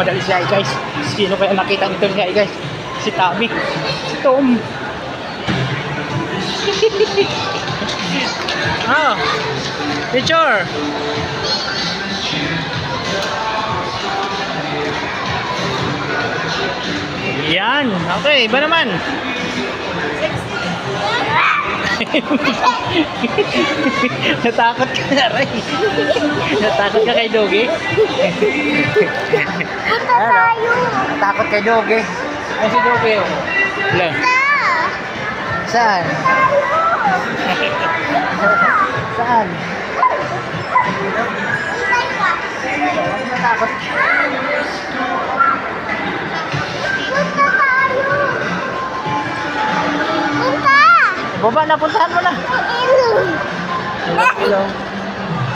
nagmamadali siya guys. Sino kaya nakita nito siya guys? Si Tommy. Si Tom. Oh. Picture. Yan. Okay, iba naman. Natakot ka na, Ray. Natakot ka kay Doggy? Punta tayo. Natakot kay Doggy. Ay, si Doggy. Wala. Saan? Saan? Natakot. Punta tayo. Punta. Baba na, puntahan mo na. Ilong. Ilong.